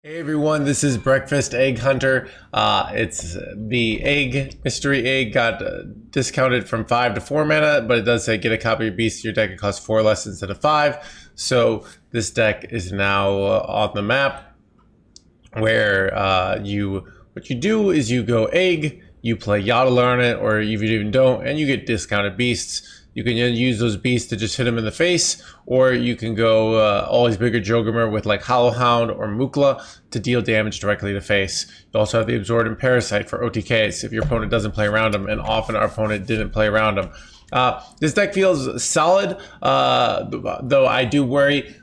Hey everyone, this is Breakfast Egg Hunter. It's the egg, mystery egg got discounted from 5 to 4 mana, but it does say get a copy of Beast to your deck. It costs 4 less instead of 5. So this deck is now on the map where what you do is you go egg, you play Yodeler on it, or if you even don't, and you get discounted beasts. You can use those beasts to just hit them in the face, or you can go always bigger Joggermer with like Hollowhound or Mukla to deal damage directly to face. You also have the Absorbent Parasite for OTKs if your opponent doesn't play around them, and often our opponent didn't play around them. This deck feels solid, though I do worry.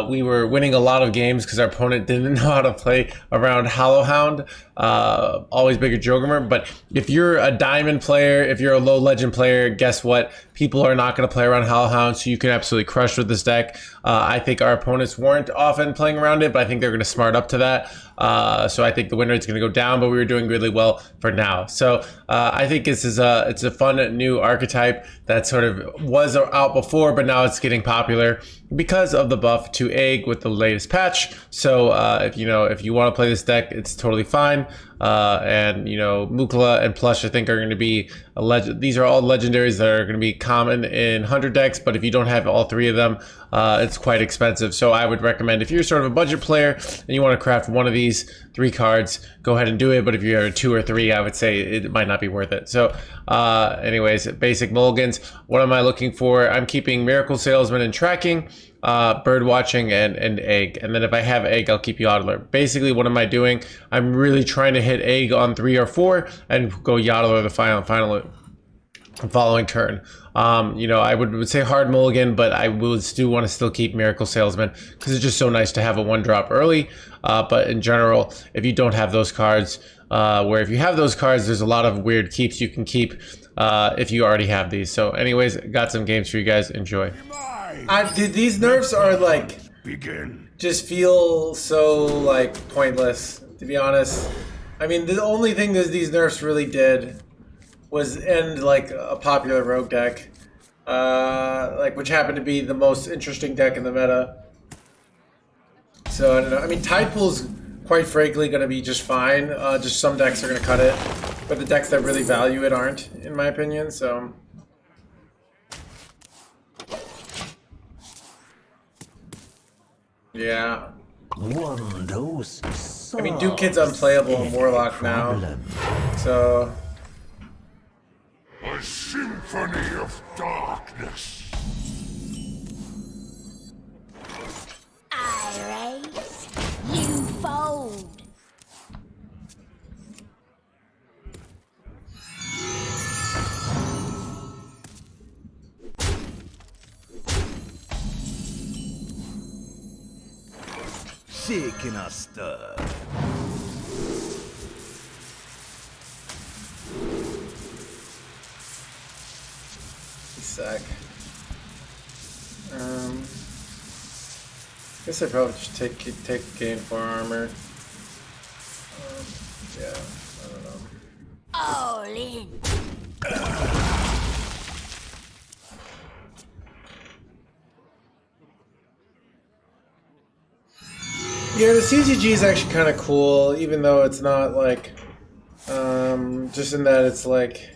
We were winning a lot of games because our opponent didn't know how to play around Hollowhound, always bigger Joggermer. But if you're a diamond player, if you're a low legend player, guess what? People are not going to play around Hollowhound, so you can absolutely crush with this deck. I think our opponents weren't often playing around it, but I think they're going to smart up to that. So I think the win rate's going to go down, but we were doing really well for now. So I think this is it's a fun new archetype that sort of was out before, but now it's getting popular because of the buff to egg with the latest patch. So if you want to play this deck, it's totally fine. And Mukla and Plush I think are going to be a legend. These are all legendaries that are going to be common in 100 decks, but if you don't have all three of them, it's quite expensive. So I would recommend, if you're sort of a budget player and you want to craft one of these 3 cards, go ahead and do it. But if you're 2 or 3, I would say it might not be worth it. So anyways, basic mulligans. What am I looking for? I'm keeping Miracle Salesman and Tracking, Bird Watching, and Egg. And then if I have Egg, I'll keep Yodeler. Basically, what am I doing? I'm really trying to hit Egg on 3 or 4 and go Yodeler the following turn. I would say hard mulligan, but I would still want to keep Miracle Salesman because it's just so nice to have a 1-drop early. But in general, if you don't have those cards, if you have those cards, there's a lot of weird keeps you can keep if you already have these. So anyways, got some games for you guys. Enjoy. These nerfs are like, just feel so like pointless, to be honest. I mean, the only thing that these nerfs really did was end like a popular rogue deck, which happened to be the most interesting deck in the meta. So I don't know. I mean, Tidepool's quite frankly going to be just fine. Just some decks are going to cut it, but the decks that really value it aren't, in my opinion. So yeah. I mean, Duke Kid's unplayable in Warlock now. So a symphony of darkness. I raise, you fold. Shaking a stir. Sack. Guess I probably just take gain 4 armor. Yeah, I don't know. All in. Yeah, the CGG is actually kind of cool, even though it's not like, just in that it's like,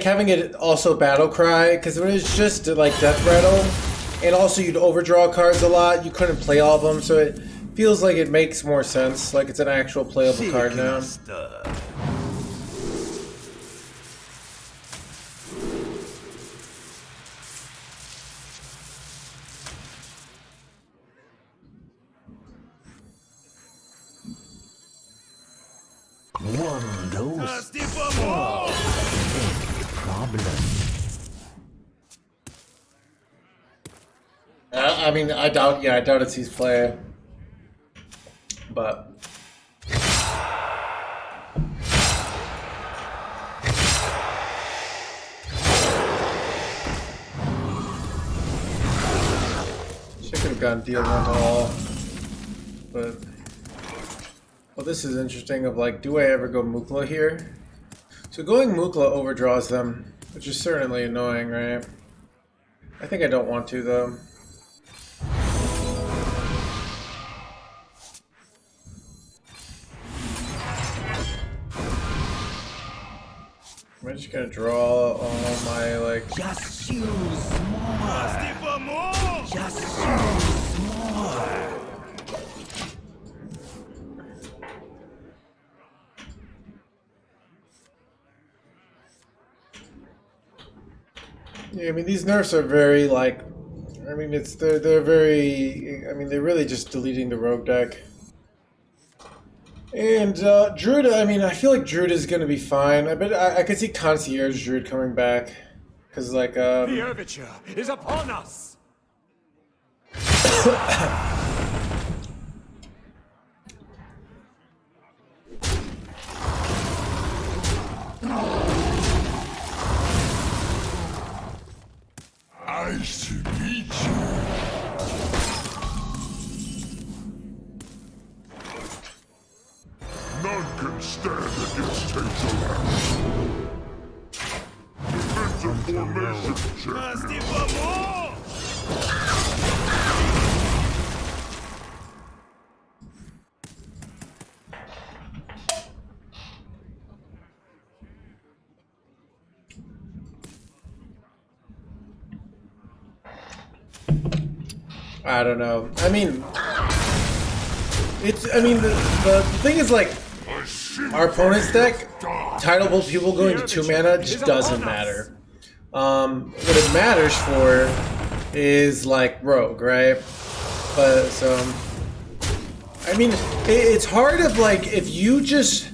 having it also battle cry, because when it's just like death rattle, and also you'd overdraw cards a lot, you couldn't play all of them, so it feels like it makes more sense, like it's an actual playable card now. I mean, I doubt it sees play, but she could have gotten deal 1 to all, but well, this is interesting. Of like, do I ever go Mukla here? So going Mukla overdraws them, which is certainly annoying, right? I think I don't want to, though. I just gonna draw all my like. Just use more. Just use more. Yeah, I mean these nerfs are very like. I mean they're very. I mean they're really just deleting the rogue deck. And Druid, I mean, I feel like Druid is gonna be fine. I could see Concierge Druid coming back, cause like The overture is upon us. I should beat you. None can stand against Tazolan. Defensive formation Thirsty champion. for more. I don't know. I mean, it's. I mean, the thing is like our opponent's deck, titleable people going to 2 mana just doesn't matter. What it matters for is like rogue, right? But so, I mean, it's hard of like if you just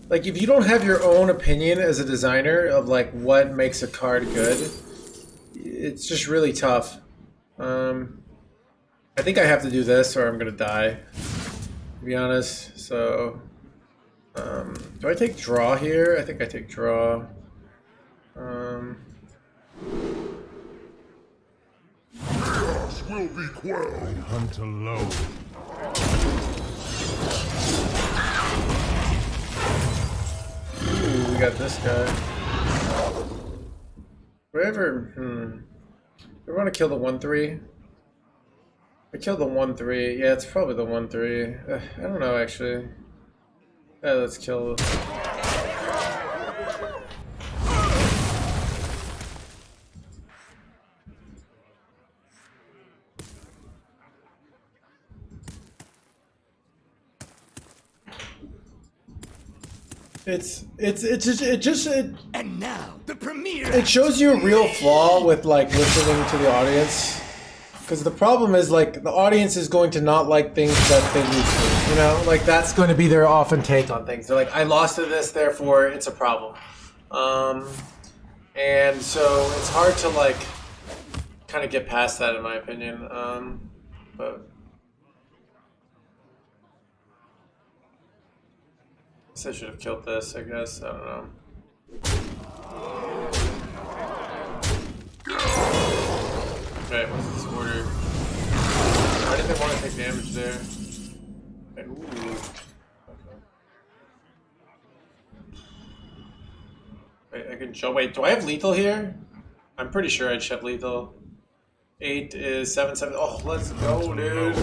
like if you don't have your own opinion as a designer of like what makes a card good, it's just really tough. I think I have to do this or I'm gonna die, to be honest. So, do I take draw here? I think I take draw. Chaos will be quelled. Hunt alone. Ooh, we got this guy. Whatever. We want to kill the 1/3. I killed the 1/3. Yeah, it's probably the 1/3. I don't know actually. Yeah, let's kill. And now the premiere. It shows you a real flaw with like listening to the audience. Because the problem is like the audience is going to not like things that they lose to, you know? Like that's going to be their often take on things. They're like, I lost to this, therefore it's a problem. And so it's hard to like kind of get past that in my opinion. But I guess I should have killed this, I guess. I don't know. Okay, what's this order? Why did they want to take damage there? Ooh. Okay. Wait, I can show. Wait, do I have lethal here? I'm pretty sure I should have lethal. 8 is 7/7. Oh, let's go, dude.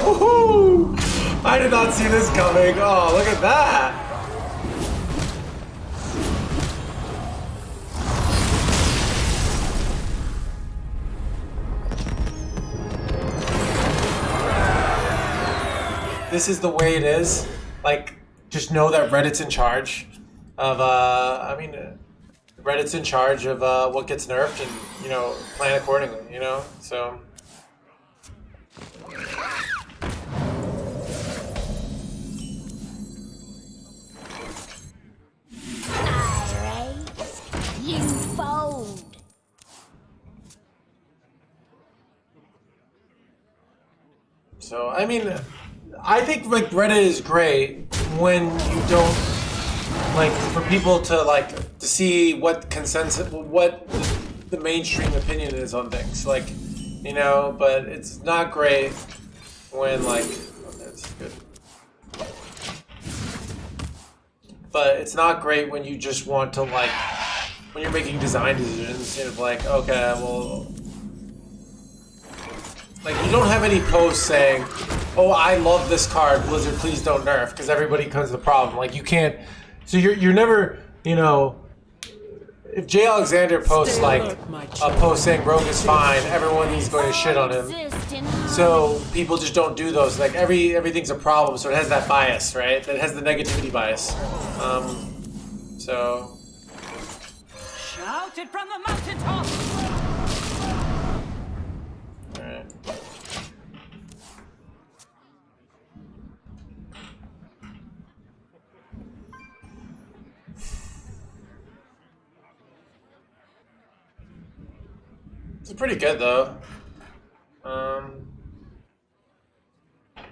Woohoo! I did not see this coming. Oh, look at that. This is the way it is. Like, just know that Reddit's in charge of, Reddit's in charge of what gets nerfed and, you know, plan accordingly, you know? So. I raise, you fold. So, I mean, I think like Reddit is great when you don't like for people to like to see what consensus, what the mainstream opinion is on things, like, you know. But it's not great when like that's good. But it's not great when you just want to like when you're making design decisions, you know, like okay, well. Like, you don't have any posts saying, oh, I love this card, Blizzard, please don't nerf, because everybody comes to the problem. Like, you can't, so you're never, you know, if Jay Alexander posts like a post saying Rogue is fine, everyone's going to shit on him. So people just don't do those. Like everything's a problem, so it has that bias, right? It has the negativity bias. So Shout it from the mountaintop. all right. It's pretty good though.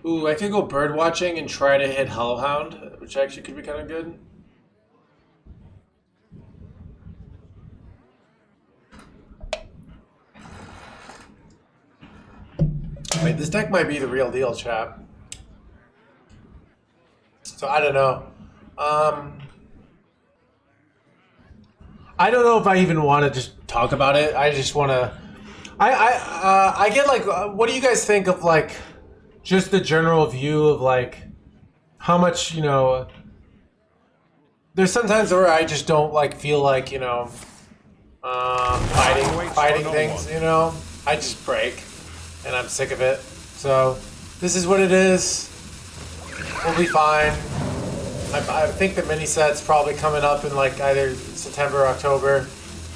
Ooh, I could go bird watching and try to hit Hellhound, which actually could be kind of good. Wait, this deck might be the real deal, chap. So I don't know. I don't know if I even want to just talk about it. I just want to. I get like, what do you guys think of like, just the general view of like, how much, you know. There's sometimes where I just don't like feel like, you know, fighting things. You know, I just break, and I'm sick of it. So this is what it is. We'll be fine. I think the mini set's probably coming up in like either September or October.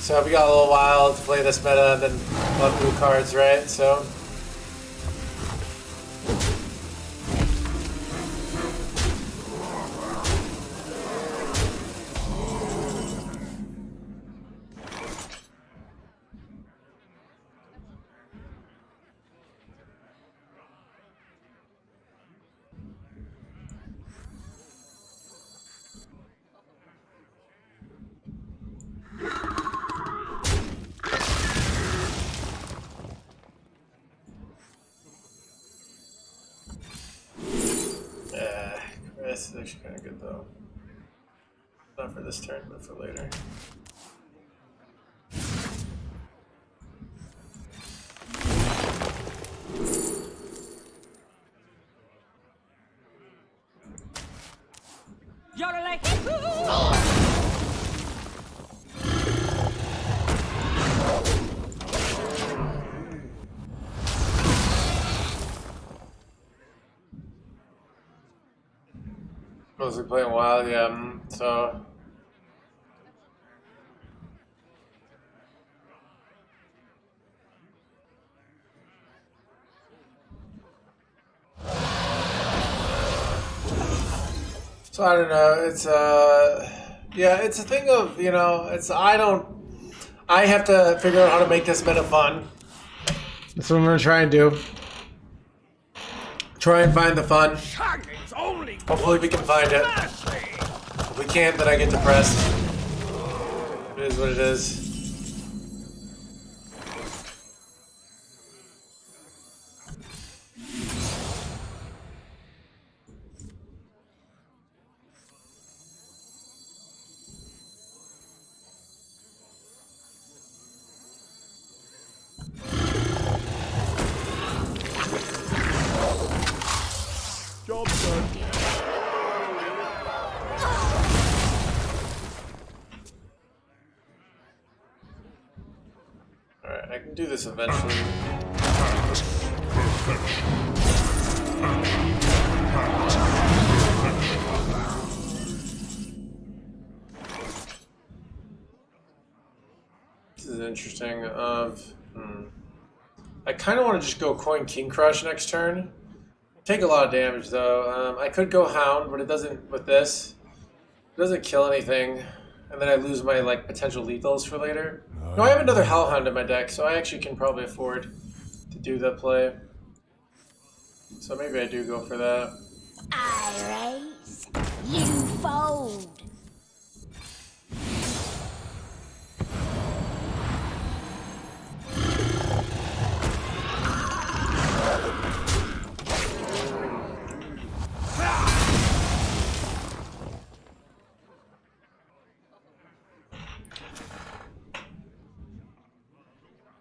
So we got a little while to play this meta and then we'll have blue cards, right? So. This is actually kind of good though. Not for this turn, but for later. Mostly playing wild, yeah. So I don't know. It's yeah, it's a thing of, you know, I have to figure out how to make this meta fun. That's what I'm gonna try and do. Try and find the fun. Hopefully we can find it. If we can't, then I get depressed. It is what it is. Job done. Alright, I can do this eventually. This is interesting. I kind of want to just go Coin King Crush next turn. Take a lot of damage though. I could go Hound, but it doesn't with this. It doesn't kill anything, and then I lose my like potential lethals for later. No, I have another Hellhound in my deck, so I actually can probably afford to do that play. So maybe I do go for that. I raise, you fold.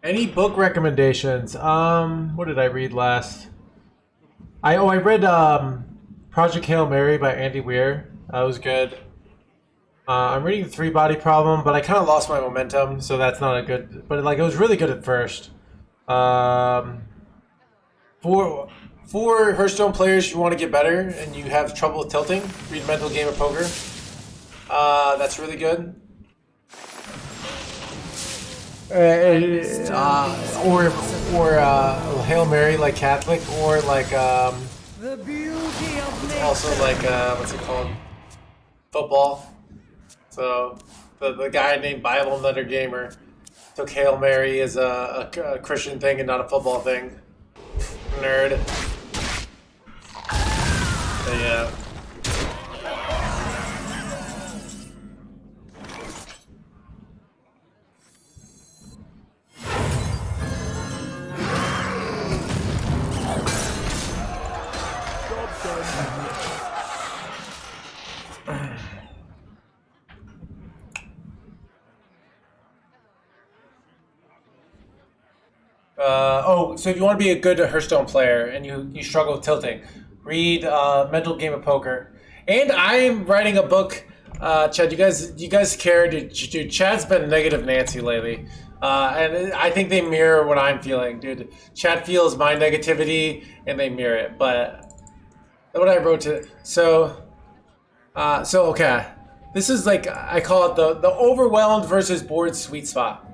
Any book recommendations? What did I read last? I read Project Hail Mary by Andy Weir. That was good. I'm reading the Three Body Problem, but I kind of lost my momentum, so that's not a good. But like, it was really good at first. For Hearthstone players, you want to get better and you have trouble with tilting, read Mental Game of Poker. That's really good. Or Hail Mary like Catholic, or like The beauty of nature. also like what's it called? Football. So the guy named Bible Nutter Gamer took Hail Mary as a Christian thing and not a football thing. Nerd. But yeah. So if you want to be a good Hearthstone player and you struggle with tilting, read Mental Game of Poker. And I'm writing a book. Chad, you guys care? Dude, Chad's been negative Nancy lately. And I think they mirror what I'm feeling, dude. Chad feels my negativity and they mirror it. But what I wrote to okay. This is like, I call it the overwhelmed versus bored sweet spot.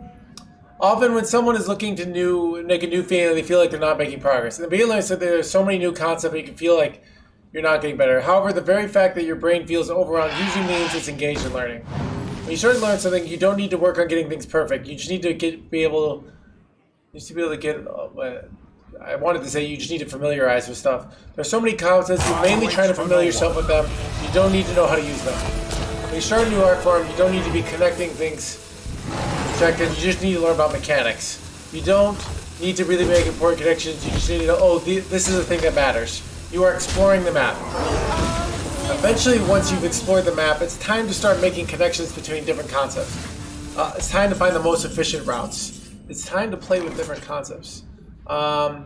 Often when someone is looking to make a new feeling, they feel like they're not making progress. In the beginning, I said there's so many new concepts that you can feel like you're not getting better. However, the very fact that your brain feels overwhelmed usually means it's engaged in learning. When you start to learn something, you don't need to work on getting things perfect. You just need to be able to get. I wanted to say you just need to familiarize with stuff. There's so many concepts. You're mainly trying to familiar yourself with them. You don't need to know how to use them. When you start a new art form, you don't need to be connecting things. You just need to learn about mechanics. You don't need to really make important connections. You just need to know, this is the thing that matters. You are exploring the map. Eventually, once you've explored the map, it's time to start making connections between different concepts. It's time to find the most efficient routes. It's time to play with different concepts. But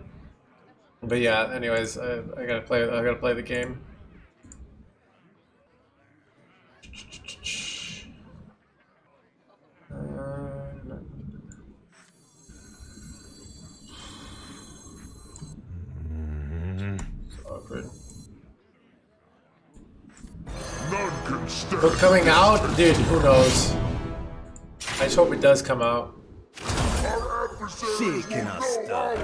yeah, anyways, I gotta play the game. None can stand. Book coming out? Dude, who knows? I just hope it does come out. Our adversaries Seeking will us know our way.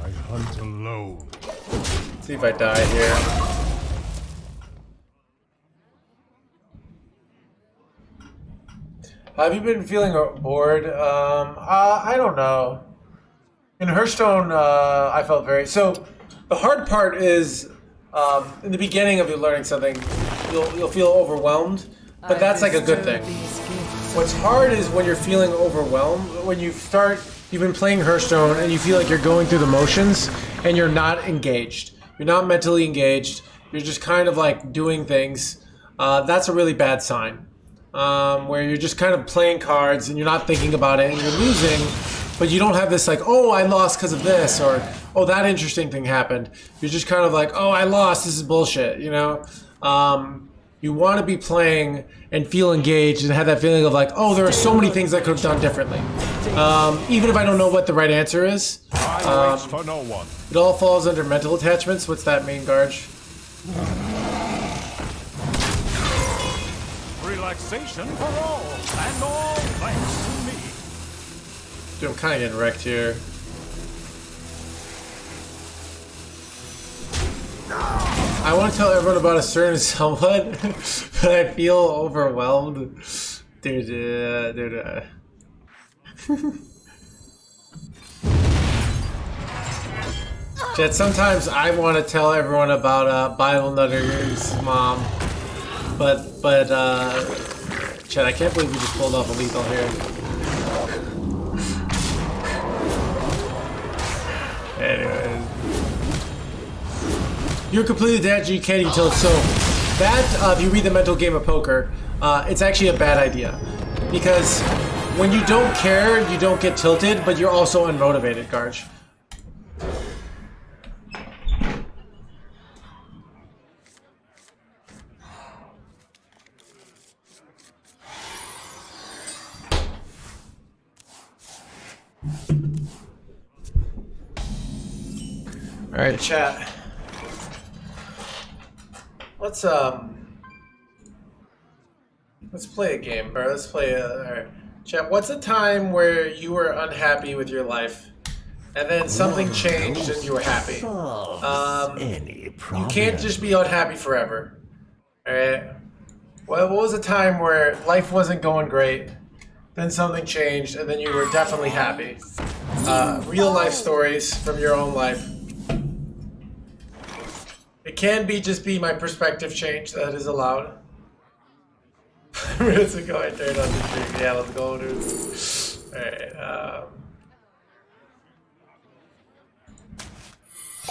I hunt alone. See if I die here. Have you been feeling bored? I don't know. In Hearthstone, I felt very... So, the hard part is, in the beginning of you learning something, you'll feel overwhelmed, but that's like a good thing. What's hard is when you're feeling overwhelmed, when you've been playing Hearthstone and you feel like you're going through the motions and you're not engaged. You're not mentally engaged. You're just kind of like doing things. That's a really bad sign. Where you're just kind of playing cards and you're not thinking about it and you're losing, but you don't have this like, oh, I lost because of this, or oh, that interesting thing happened. You're just kind of like, oh, I lost, this is bullshit, you know? You want to be playing and feel engaged and have that feeling of like, oh, there are so many things I could have done differently. Even if I don't know what the right answer is. I wait for no one. It all falls under mental attachments. What's that mean, Garge? Relaxation for all, and all thanks to me. Dude, I'm kind of getting wrecked here. I want to tell everyone about a certain someone, but I feel overwhelmed. Dude. Jet, sometimes I want to tell everyone about Bible Nutter's mom, but Chet, I can't believe we just pulled off a lethal here. Anyways. You're completely dead, you can't even tell it's so. That, if you read the Mental Game of Poker, it's actually a bad idea. Because when you don't care, you don't get tilted, but you're also unmotivated, Garge. All right, chat. Let's play a game, or let's play all right. Chat, what's a time where you were unhappy with your life, and then something changed and you were happy? You can't just be unhappy forever. All right. Well, what was a time where life wasn't going great, then something changed, and then you were definitely happy? Real life stories from your own life. It can be just be my perspective change that is allowed. Minutes ago I turned on the stream. Yeah, let's go, dude. Alright,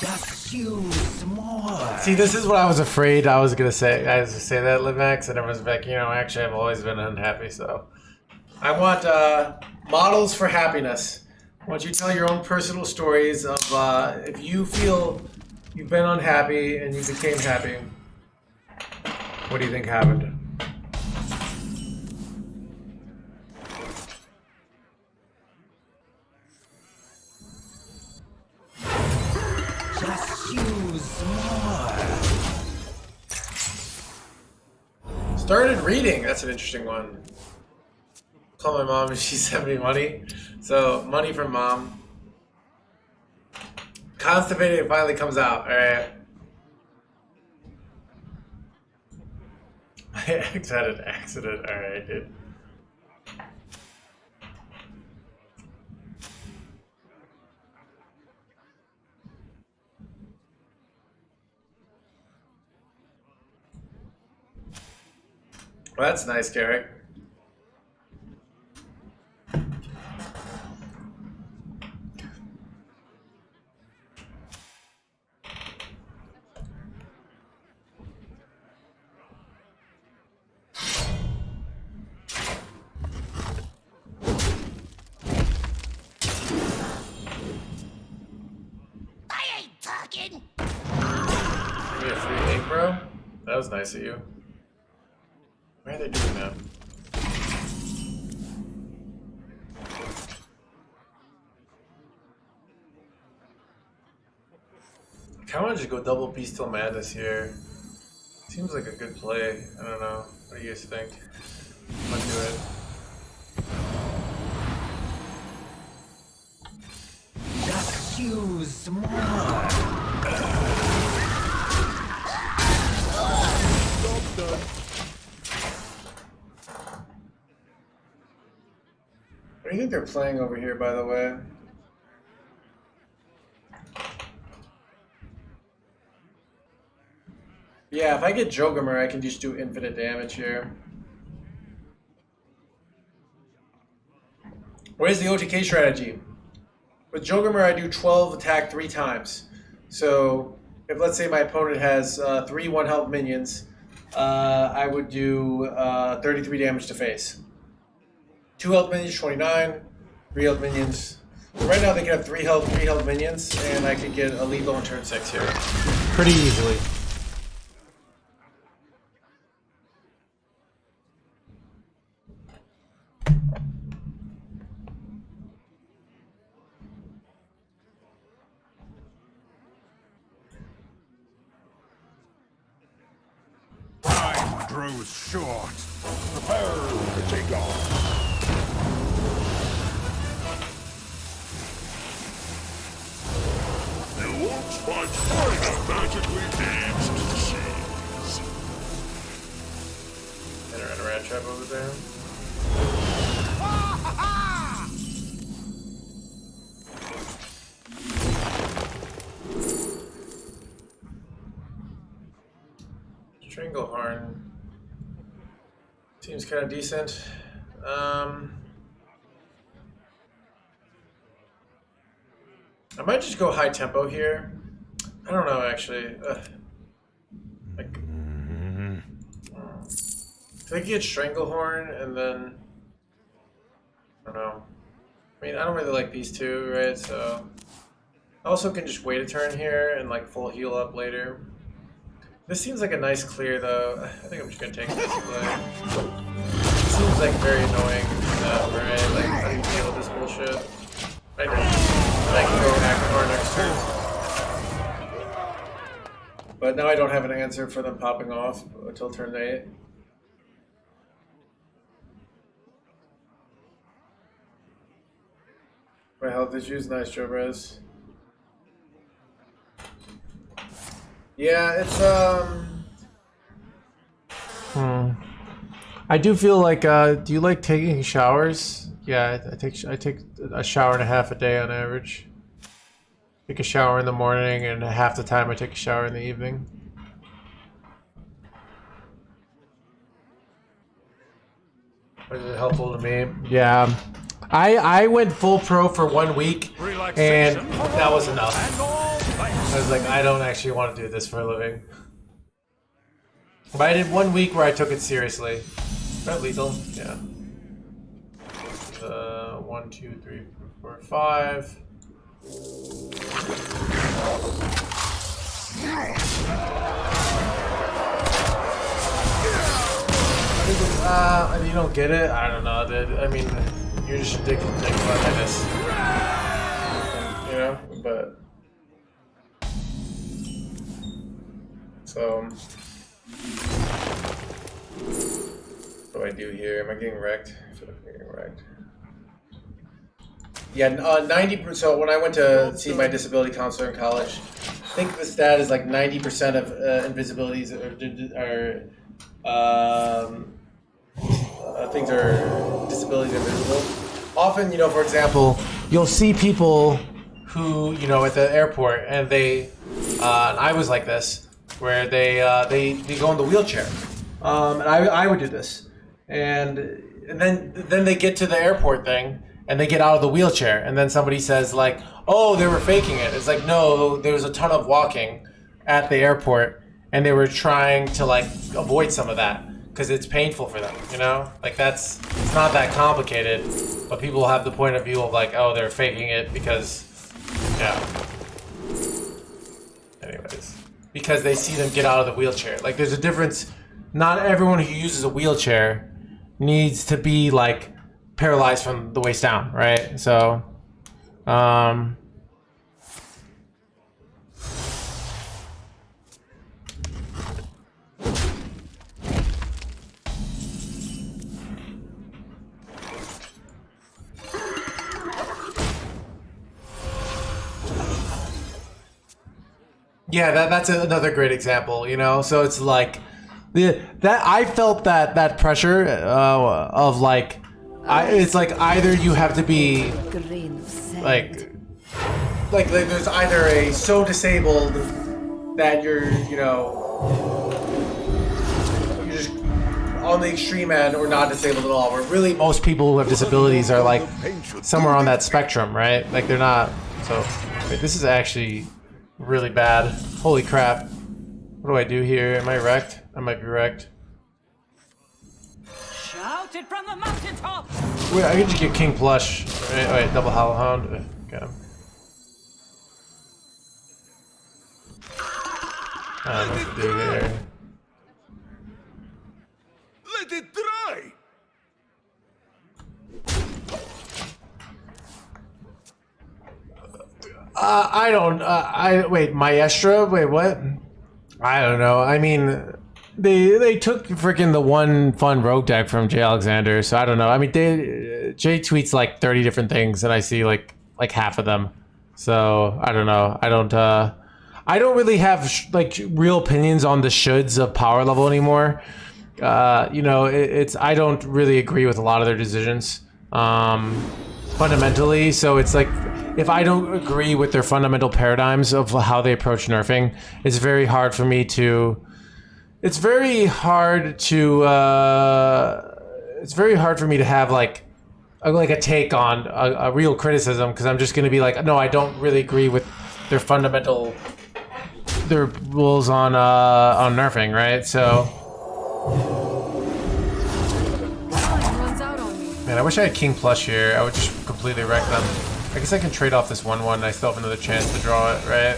Just use more. see, this is what I was afraid I was gonna say. I was gonna say that, Limax, and everyone's like, you know, actually I've always been unhappy, so. I want models for happiness. I want you to tell your own personal stories of if you feel you've been unhappy and you became happy. What do you think happened? Just use more. Started reading. That's an interesting one. Call my mom and she sent me money. So money from mom. Constipated finally comes out. All right. My ex had an accident. All right, dude. Well, that's nice, Garrick. I ain't talking. Give me a free ink, bro. That was nice of you. Why are they doing that? I kinda wanna just go double Beast Till Madness here. Seems like a good play. I don't know. What do you guys think? I'm gonna do it. Just use more. What do you think they're playing over here, by the way? Yeah, if I get Jogamer, I can just do infinite damage here. What is the OTK strategy? With Jogamer, I do 12 attack 3 times. So, if let's say my opponent has 3 1-health minions, I would do 33 damage to face. 2 health minions, 29. 3 health minions. So right now they can have 3 health minions, and I could get a lethal on turn 6 here. Pretty easily. Time grows short. Prepare to take off. You won't find a magically aged cheese. Enter a rat trap over there. Stranglehorn seems kind of decent. I might just go high tempo here. I don't know actually. If I get Stranglehorn and then don't know. I mean, I don't really like these two, right? So I also can just wait a turn here and like full heal up later. This seems like a nice clear though. I think I'm just gonna take this play. It seems like very annoying, right? Like how do you deal with this bullshit? I know. And I can go Akbar next turn. But now I don't have an answer for them popping off until turn 8. My health issues, nice job, Rez. Yeah, it's I do feel like do you like taking showers? Yeah, I take a shower and a half a day on average. Take a shower in the morning and half the time I take a shower in the evening. Was it helpful to me? Yeah. I went full pro for 1 week and that was enough. I was like, I don't actually want to do this for a living. But I did 1 week where I took it seriously. Is that lethal? Yeah. 1, 2, 3, 4, 5. You don't get it? I don't know, dude. I mean, you're just addicted to this. You know? But... So... What do I do here? Am I getting wrecked? I feel like I'm getting wrecked. Yeah, 90%. So when I went to see my disability counselor in college, I think the stat is like 90% of invisibilities things are disabilities are invisible. Often, you know, for example, you'll see people who, you know, at the airport, and they, and I was like this, where they go in the wheelchair, and I would do this, and then they get to the airport thing. And they get out of the wheelchair, and then somebody says like, "Oh, they were faking it." It's like, no, there was a ton of walking at the airport, and they were trying to like avoid some of that because it's painful for them, you know? Like it's not that complicated, but people have the point of view of like, oh, they're faking it because, yeah. Anyways, because they see them get out of the wheelchair. Like there's a difference. Not everyone who uses a wheelchair needs to be like paralyzed from the waist down, right? So, yeah, that's another great example, you know? So it's like, that I felt that pressure of like, it's like either you have to be like there's either a so disabled that you're just on the extreme end or not disabled at all, where really most people who have disabilities are like somewhere on that spectrum, right? Like they're not. So wait, this is actually really bad. Holy crap. What do I do here? Am I wrecked? I might be wrecked. Shout it from the mountaintop. Wait, I can just get King Plush. Wait, double Hollow Hound. Okay. I don't know what to do here. Let it dry. I don't. Wait, Maestra? Wait, what? I don't know. I mean, they took freaking the one fun rogue deck from Jay Alexander, so I don't know. I mean, Jay tweets like 30 different things, and I see like half of them. So I don't know. I don't really have like real opinions on the shoulds of power level anymore. You know, I don't really agree with a lot of their decisions fundamentally. So it's like, if I don't agree with their fundamental paradigms of how they approach nerfing, it's very hard for me to. It's very hard for me to have like a take on a real criticism, because I'm just going to be like, no, I don't really agree with their rules on nerfing, right? So. Time runs out on me. Man, I wish I had King Plush here. I would just completely wreck them. I guess I can trade off this 1/1 and I still have another chance to draw it, right?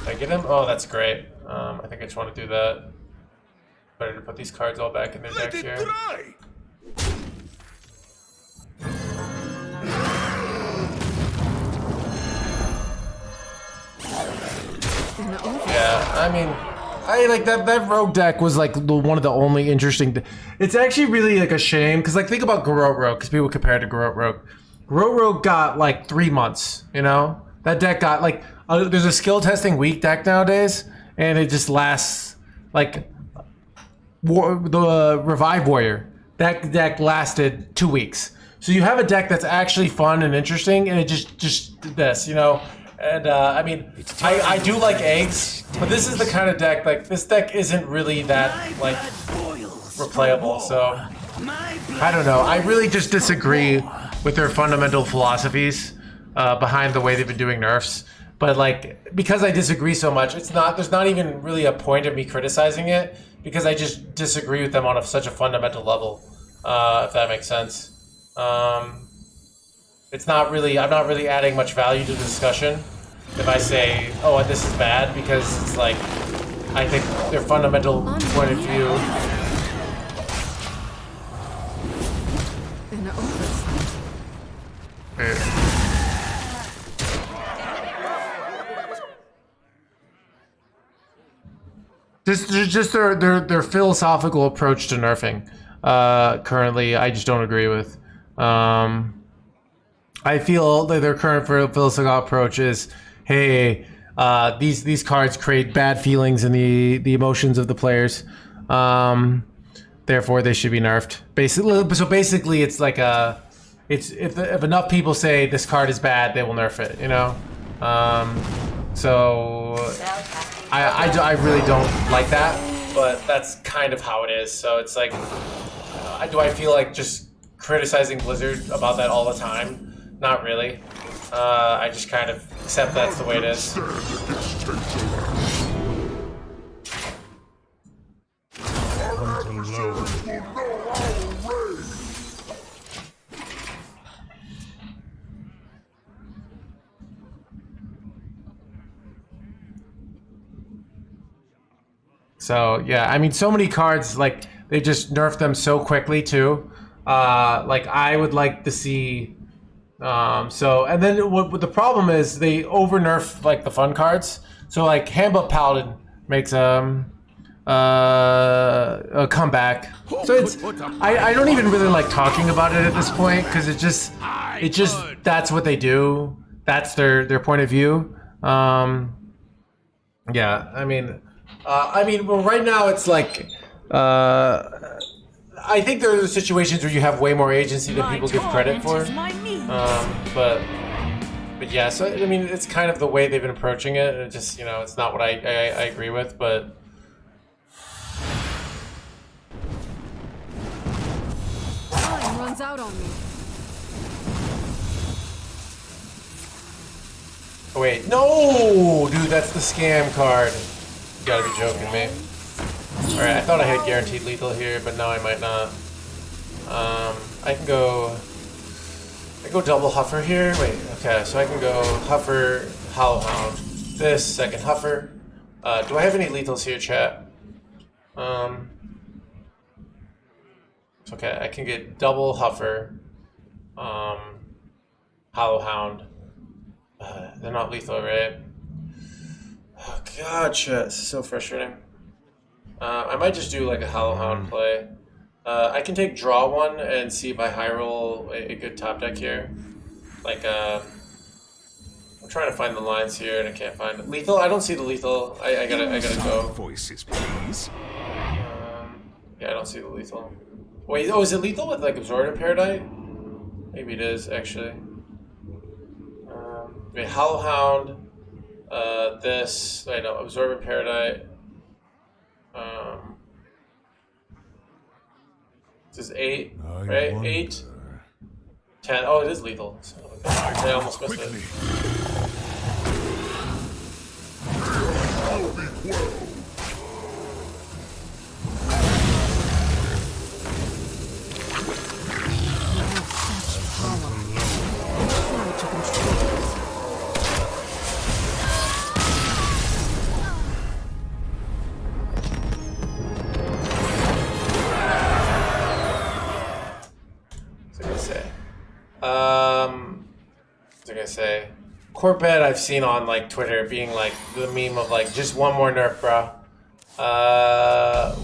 Did I get him? Oh, that's great. I think I just want to do that. Better to put these cards all back in their deck Let it here. dry! Yeah, I mean, I like that rogue deck was like one of the only interesting. It's actually really like a shame because like think about Garrote Rogue because people compare it to Garrote Rogue. Garrote Rogue got like 3 months, you know. That deck got like there's a skill testing weak deck nowadays, and it just lasts like the Revive Warrior. That deck lasted 2 weeks. So you have a deck that's actually fun and interesting, and it just this, you know. And I mean, I do like eggs, but this is the kind of deck, like, this deck isn't really that, like, replayable, so, I don't know. I really just disagree with their fundamental philosophies behind the way they've been doing nerfs. But, like, because I disagree so much, there's not even really a point of me criticizing it, because I just disagree with them on such a fundamental level, if that makes sense. It's not really, I'm not really adding much value to the discussion if I say, oh, this is bad, because it's like, I think their fundamental point of view. Just their philosophical approach to nerfing, currently, I just don't agree with. I feel that their current philosophical approach is, hey, these cards create bad feelings in the emotions of the players, therefore they should be nerfed. Basically, it's like if enough people say this card is bad, they will nerf it, you know. So I really don't like that, but that's kind of how it is. So it's like, do I feel like just criticizing Blizzard about that all the time? Not really. I just kind of accept that's the way it is. So yeah, I mean, so many cards, like, they just nerf them so quickly too. Like, I would like to see. And then what the problem is, they over nerf like the fun cards. So like Handbook Paladin makes a comeback. So it's I don't even really like talking about it at this point because it just that's what they do. That's their point of view. Yeah, I mean, well, right now it's like. I think there are situations where you have way more agency than people give credit for. But yeah, so I mean, it's kind of the way they've been approaching it. It just, you know, it's not what I agree with, but. Time runs out on me. Oh wait, no, dude, that's the scam card. You gotta be joking me. Alright, I thought I had guaranteed lethal here, but now I might not. I can go double Huffer here. Wait, okay, so I can go Huffer, Howlhound. This, second Huffer. Do I have any lethals here, chat? Okay, I can get double Huffer, Howlhound. They're not lethal, right? Oh god, chat, this is so frustrating. I might just do like a Howlhound play. I can take draw one and see if I high roll a good top deck here. Like, I'm trying to find the lines here and I can't find it. Lethal? I don't see the lethal. I gotta go. Voices, please. Yeah, I don't see the lethal. Wait, oh, is it lethal with like Absorbent Paradise? Maybe it is actually. Wait, Howlhound. This. Wait, no, Absorbent Paradise. This is 8, right? 8, 10. Oh, it is lethal. I almost missed it. shall be quelled. Try to control it. What's I gonna say? Corpet I've seen on like Twitter being like the meme of like just one more nerf, bro.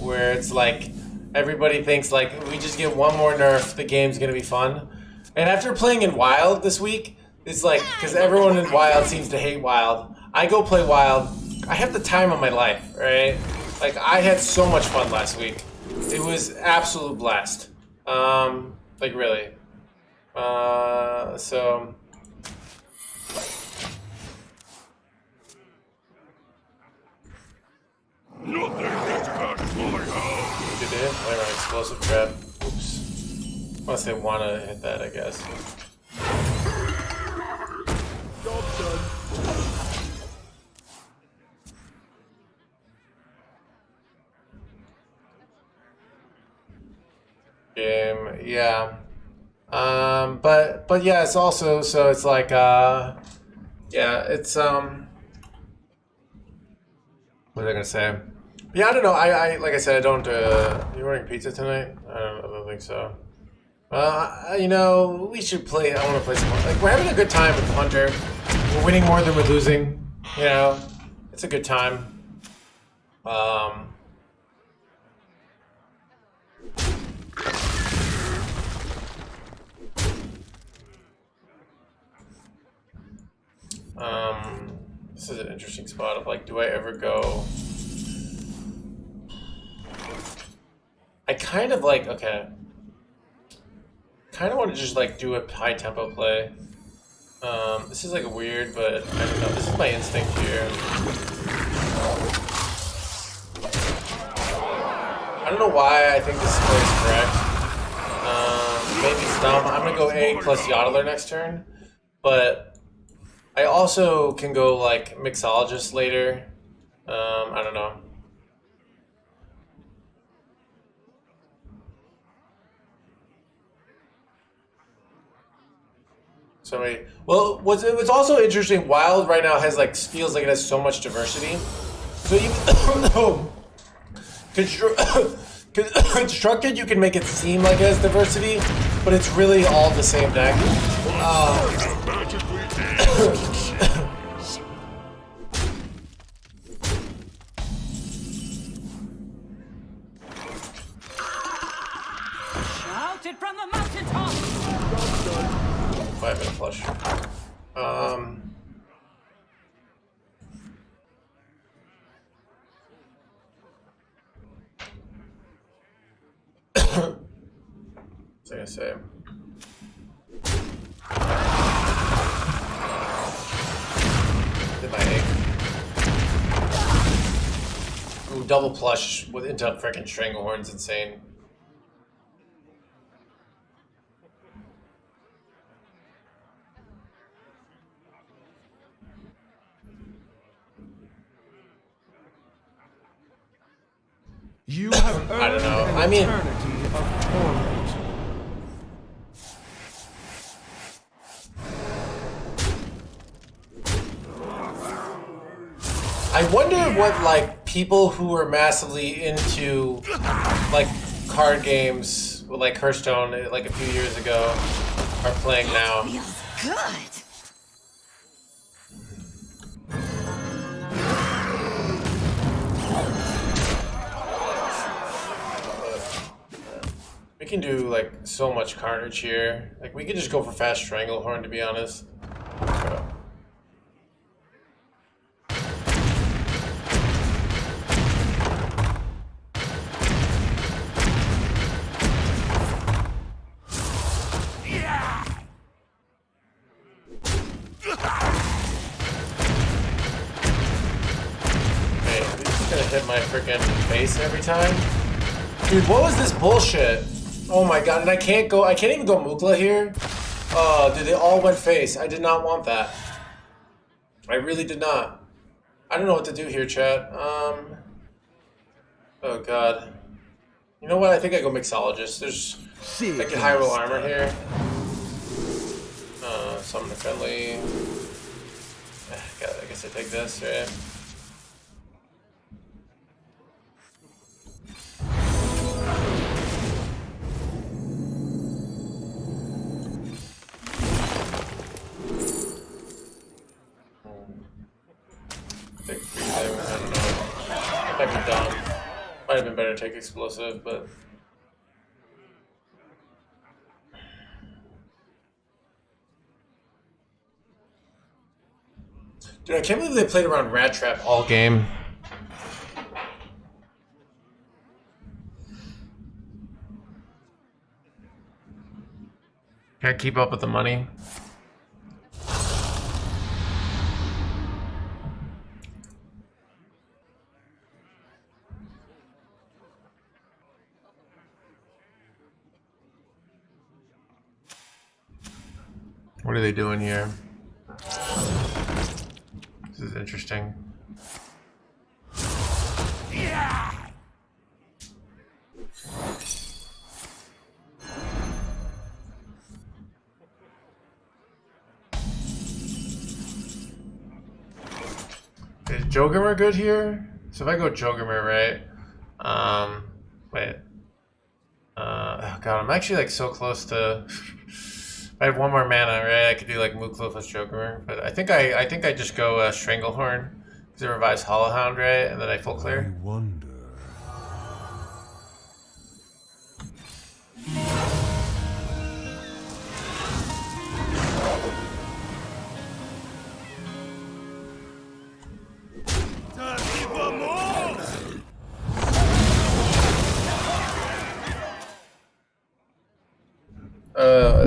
Where it's like everybody thinks like we just get one more nerf, the game's gonna be fun. And after playing in Wild this week, it's like because everyone in Wild seems to hate Wild. I go play Wild. I have the time of my life, right? Like I had so much fun last week. It was absolute blast. Like really. So Nothing gets past my house. did it? Wait, an explosive trap. Oops. Unless they want to hit that, I guess. Job done. Game, yeah. But yeah, it's also so it's like yeah, it's what was I gonna say? Yeah, I don't know. I like I said, I don't. You ordering pizza tonight? I don't think so. You know, we should play. I want to play some. Like we're having a good time with Hunter. We're winning more than we're losing. You know, it's a good time. This is an interesting spot of like, do I ever go? I kind of like, okay. Kind of want to just like do a high tempo play. This is like weird, but I don't know. This is my instinct here. I don't know why I think this play is correct. Maybe it's dumb. I'm gonna go A plus Yodeler next turn, but I also can go like Mixologist later. I don't know. Well, what's also interesting, Wild right now has like feels like it has so much diversity. So even though constructed, you can make it seem like it has diversity, but it's really all the same deck. Magically Shout it from the mountaintop! 5-minute flush. What's I gonna say? Did my egg. Ooh, double plush with into freaking Stranglehorn's insane. You have I don't know. earned I an mean- eternity of torment. I wonder what like people who are massively into like card games like Hearthstone like a few years ago are playing now. Feels good. We can do like so much carnage here. Like we could just go for fast Stranglehorn to be honest. Hey, are we just gonna hit my freaking face every time? Dude, what was this bullshit? Oh my god, and I can't even go Mukla here? Oh, dude, they all went face. I did not want that. I really did not. I don't know what to do here, chat. Oh god. You know what? I think I go Mixologist. There's I can high roll armor here. Summon a friendly. God, I guess I take this, right? Take breathing, I don't know. Might be dumb. Might have been better to take explosive, but. Dude, I can't believe they played around Rat Trap all game. Can't keep up with the money. What are they doing here? This is interesting. Is Joggermer good here? So if I go Joggermer, right? Wait. Oh god, I'm actually like so close to. I have one more mana, right? I could do like Mooklo plus Joggermer, but I think I just go Stranglehorn because it revives Hollowhound, right? And then I full clear. I wonder.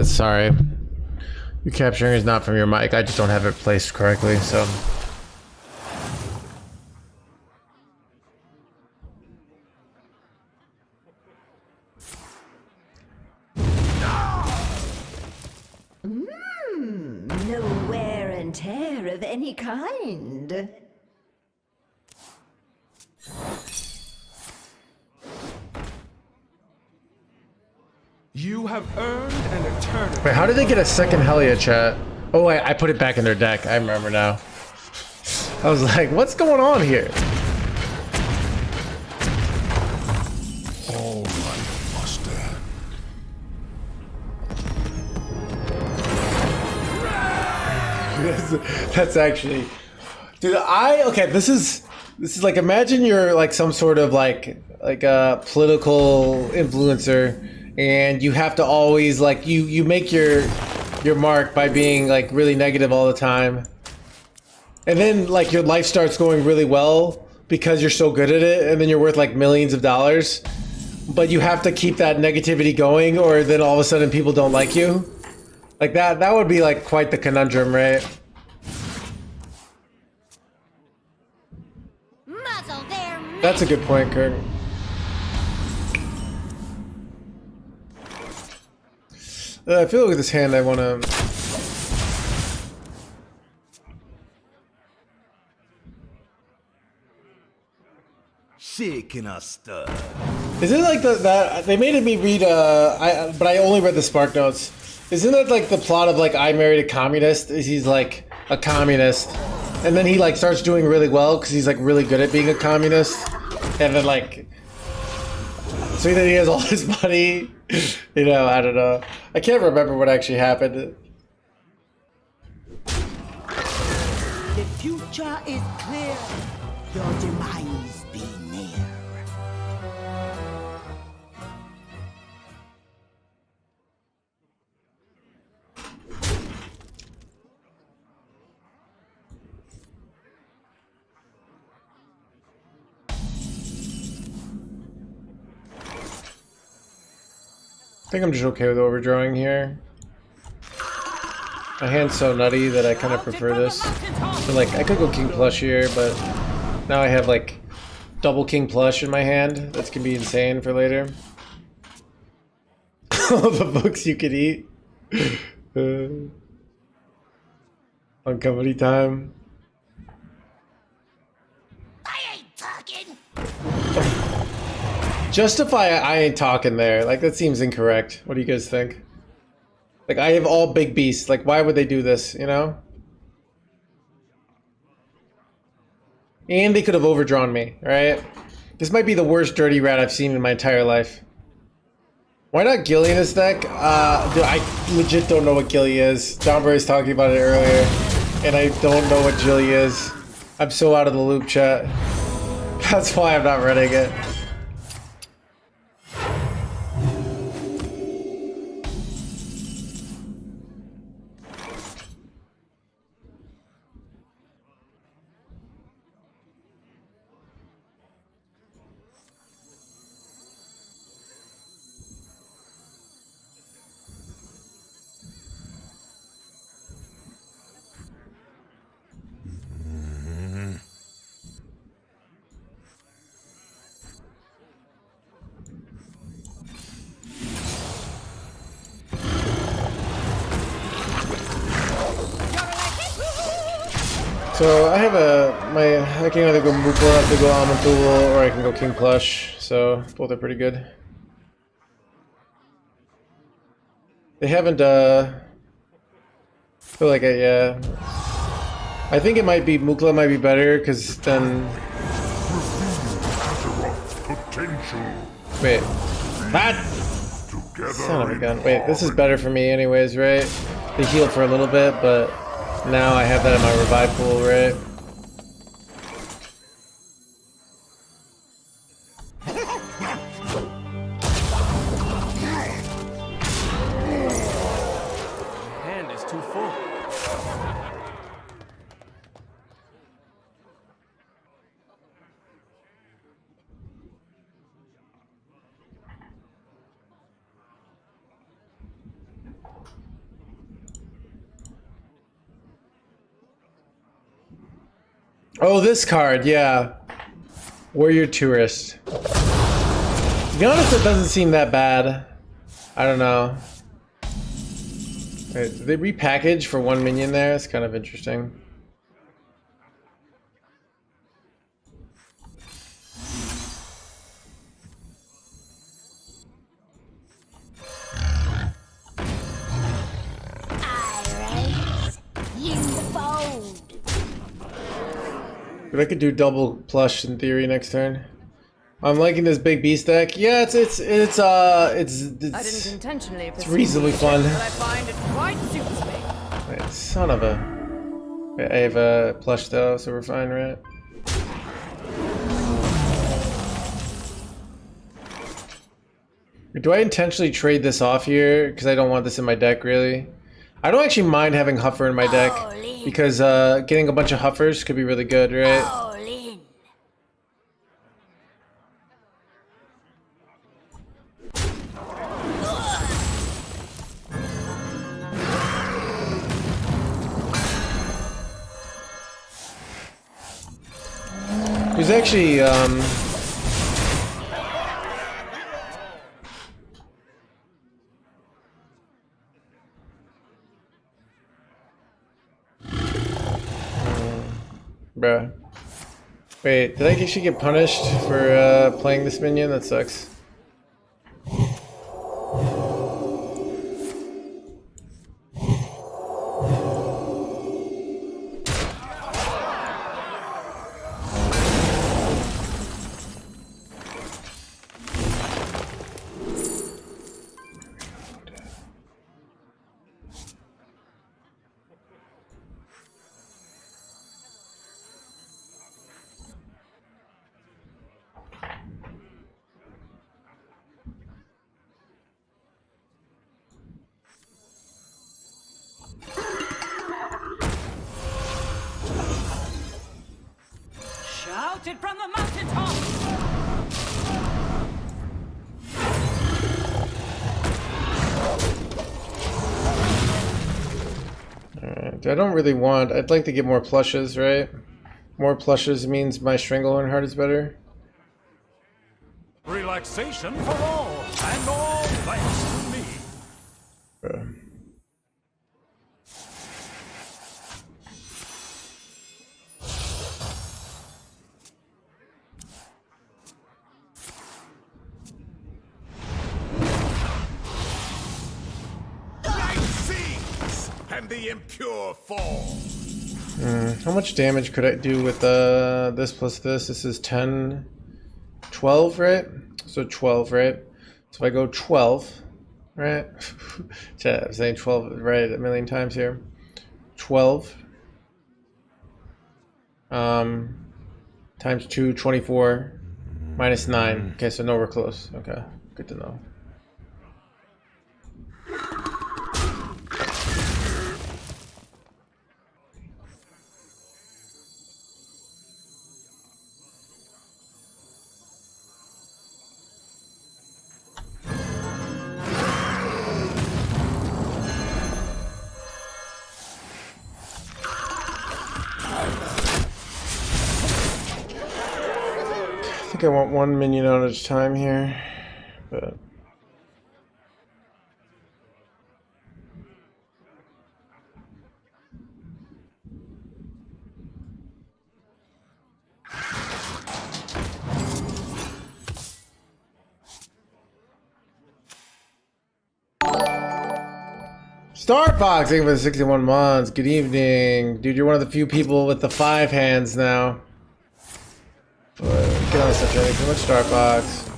Sorry. Your capturing is not from your mic. I just don't have it placed correctly, so. No wear and tear of any kind. You have earned an eternity. Wait, how did they get a second Hellia, chat? Oh, wait, I put it back in their deck. I remember now. I was like, what's going on here? All life must end. That's actually, dude. Okay. This is like, imagine you're like some sort of like a political influencer, and you have to always like you make your mark by being like really negative all the time, and then like your life starts going really well because you're so good at it, and then you're worth like millions of dollars, but you have to keep that negativity going, or then all of a sudden people don't like you. Like that would be like quite the conundrum, right? Muzzle there, That's a good point, Kurt. I feel like with this hand I want to... Shaking a stud. Is it like that they made me read but I only read the Spark Notes. Isn't that like the plot of like I Married a Communist? Is he's like a communist, and then he like starts doing really well because he's like really good at being a communist, and then like so then he has all his money. You know, I don't know. I can't remember what actually happened. The future is clear. Your demise be near. I think I'm just okay with overdrawing here. My hand's so nutty that I kind of prefer this. So like, I could go King Plush here, but now I have like double King Plush in my hand. That's gonna be insane for later. All the books you could eat. On company time. Justify I ain't talking there. Like, that seems incorrect. What do you guys think? Like, I have all big beasts. Like, why would they do this, you know? And they could have overdrawn me, right? This might be the worst dirty rat I've seen in my entire life. Why not Gilly in this deck? Dude, I legit don't know what Gilly is. John Burry's talking about it earlier, and I don't know what Gilly is. I'm so out of the loop, chat. That's why I'm not running it. So I have I can either go Mukla, I have to go Amantul, or I can go King Plush. So both are pretty good. They haven't feel like yeah. I think it might be Mukla might be better because then. Wait, that son of a gun. Wait, this is better for me anyways, right? They heal for a little bit, but. Now I have that in my revive pool, right? Hand is too full. Oh, this card, yeah. Warrior Tourist. To be honest, it doesn't seem that bad. I don't know. Wait, did they repackage for one minion there? It's kind of interesting. But I could do double plush in theory next turn. I'm liking this big beast deck. Yeah, it's I didn't intentionally it's reasonably fun. but I find it quite suits me. Wait, son of a. Wait, I have a plush though, so we're fine, right? Do I intentionally trade this off here? Because I don't want this in my deck, really. I don't actually mind having Huffer in my deck. Because getting a bunch of Huffers could be really good, right? There's actually, bruh. Wait, did I actually get punished for playing this minion? That sucks. Shout it from the mountaintop! Alright, I don't really want... I'd like to get more plushes, right? More plushes means my Stranglehorn Heart is better. Relaxation for all, and all thanks to me. Bruh. and the impure fall. How much damage could I do with this plus this? This is 10, 12, right? So 12, right? So if I go 12, right? Chat, I'm saying 12 right a million times here. 12 times 2, 24, minus 9. Okay, so nowhere close. Okay, good to know. I think I want one minion at a time here, but Star Fox, thank you for the 61 months. Good evening, dude. You're one of the few people with the 5 hands now. Get on such anything. Let's Star Fox.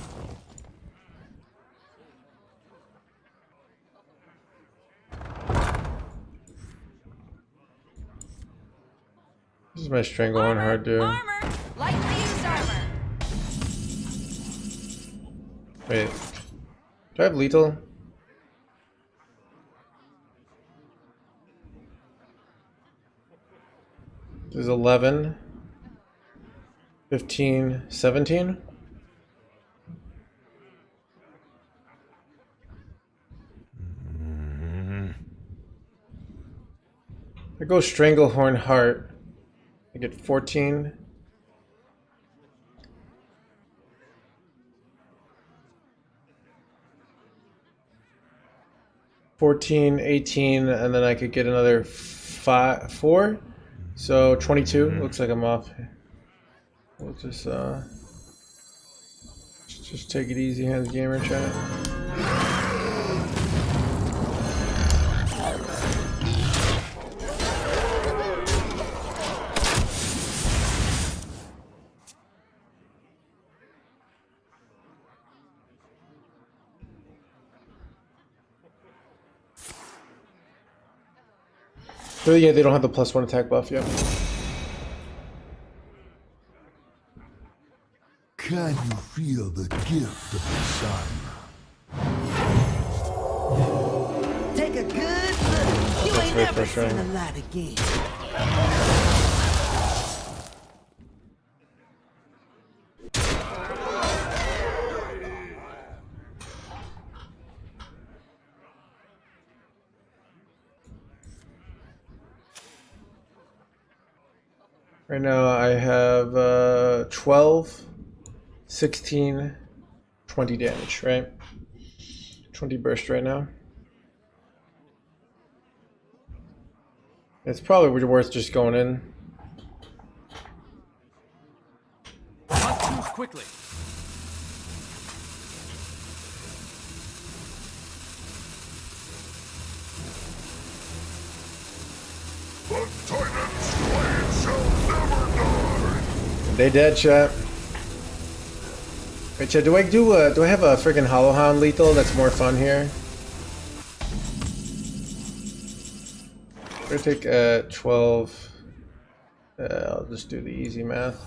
This is my Stranglehorn hard dude. Armor! Lightly used armor! Wait. Do I have lethal? There's 11, 15, 17. I go Stranglehorn Heart. I get 14. $14, 18, and then I could get another 4. So 22. Looks like I'm off. We'll just take it easy, hands gamer chat. So yeah, they don't have the +1 attack buff yet. Can you feel the gift of the sun? Take a good look. You ain't very never seen frustrating. the light again. Right now I have 12, 16, 20 damage, right? 20 burst right now. It's probably worth just going in. Must choose quickly. The Titan's blade shall never die! They dead, chat. Wait, chat, do I have a freaking Hollow Hound lethal that's more fun here? I'm gonna take 12. I'll just do the easy math.